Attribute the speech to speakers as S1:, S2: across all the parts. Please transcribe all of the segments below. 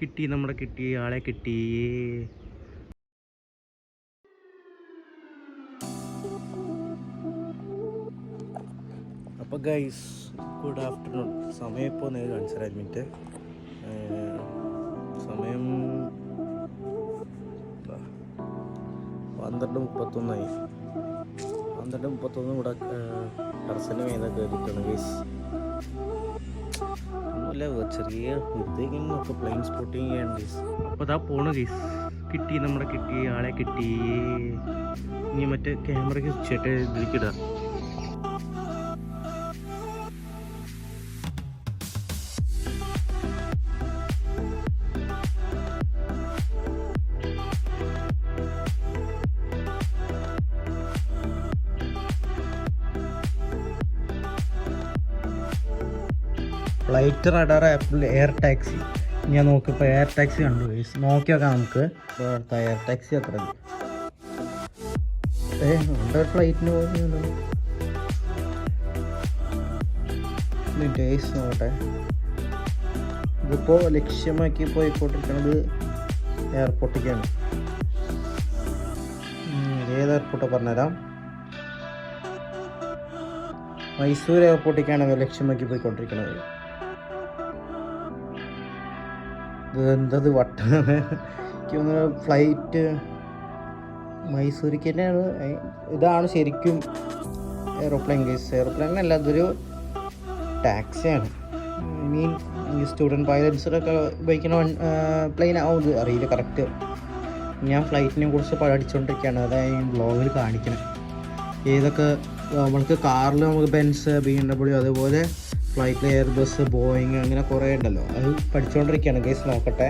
S1: കിട്ടി, നമ്മുടെ കിട്ടി, ആളെ കിട്ടി. അപ്പോൾ ഗൈസ്, ഗുഡ് ആഫ്റ്റർനൂൺ. സമയം ഇപ്പോൾ നേരെ കാണിച്ചാൽ മിനിറ്റ്. സമയം 12:31. 12:31 ഇവിടെ ടെറസിൻ്റെ മേലെ കയറിയിട്ടാണ് ഗൈസ്. ഒന്നുമില്ല, ചെറിയ ഇവിടത്തേക്കൊക്കെ പ്ലെയിൻ സ്പോട്ടിങ് ചെയ്യാണ് ഗൈസ്. അപ്പോൾ അതാ പോണ ഗൈസ്. കിട്ടി, നമ്മുടെ കിട്ടി, ആളെ കിട്ടി. ഇനി മറ്റേ ക്യാമറയ്ക്ക് ചേട്ടേ ഇതിലേക്കിടാം. Flight radar apple air taxi. ഞാൻ നോക്കിയപ്പോൾ എയർ ടാക്സി കണ്ടു ഗൈസ്. നോക്കി നോക്കാം നമുക്ക്. ഇപ്പോൾ എയർ ടാക്സി അത്ര ഫ്ലൈറ്റിന് പോകുന്നുണ്ടോ ഗൈസ്? നോക്കട്ടെ. ഇതിപ്പോൾ ലക്ഷ്യമാക്കി പോയിക്കൊണ്ടിരിക്കുന്നത് എയർപോർട്ടിലേക്കാണ്. ഏത് എയർപോർട്ടാണ് പറഞ്ഞുതരാം. മൈസൂർ എയർപോർട്ടിലേക്കാണ് ലക്ഷ്യമാക്കി പോയിക്കൊണ്ടിരിക്കുന്നത്. എന്തത് വട്ടാണ്. ഫ്ലൈറ്റ് മൈസൂരിക്ക് തന്നെയാണ്. ഇതാണ് ശരിക്കും എയറോപ്ലെയിൻ കേസ്. എയറോപ്ലെയിൻ അല്ല, ഇതൊരു ടാക്സിയാണ്. ഐ മീൻ ഈ സ്റ്റുഡൻറ്റ് പൈലറ്റ്സിലൊക്കെ ഉപയോഗിക്കുന്ന പ്ലെയിൻ ആവും. ഇത് അറിയില്ല കറക്റ്റ്. ഞാൻ ഫ്ലൈറ്റിനെ കുറിച്ച് പഠിച്ചുകൊണ്ടിരിക്കുകയാണ്. അതായത് ഈ വ്ളോഗിൽ കാണിക്കണം. ഏതൊക്കെ നമ്മൾക്ക് കാറിൽ നമുക്ക് ബെൻസ്, BMW, അതുപോലെ ഫ്ലൈറ്റിൽ എയർബസ്, ബോയിങ്, അങ്ങനെ കുറേ ഉണ്ടല്ലോ. അത് പഠിച്ചുകൊണ്ടിരിക്കുകയാണ് ഗൈസ്. നോക്കട്ടെ.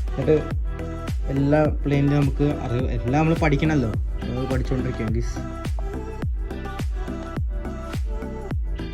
S1: എന്നിട്ട് എല്ലാ പ്ലെയിനിലും നമുക്ക് എല്ലാം നമ്മൾ പഠിക്കണമല്ലോ. അത് പഠിച്ചുകൊണ്ടിരിക്കുകയാണ് ഗൈസ്.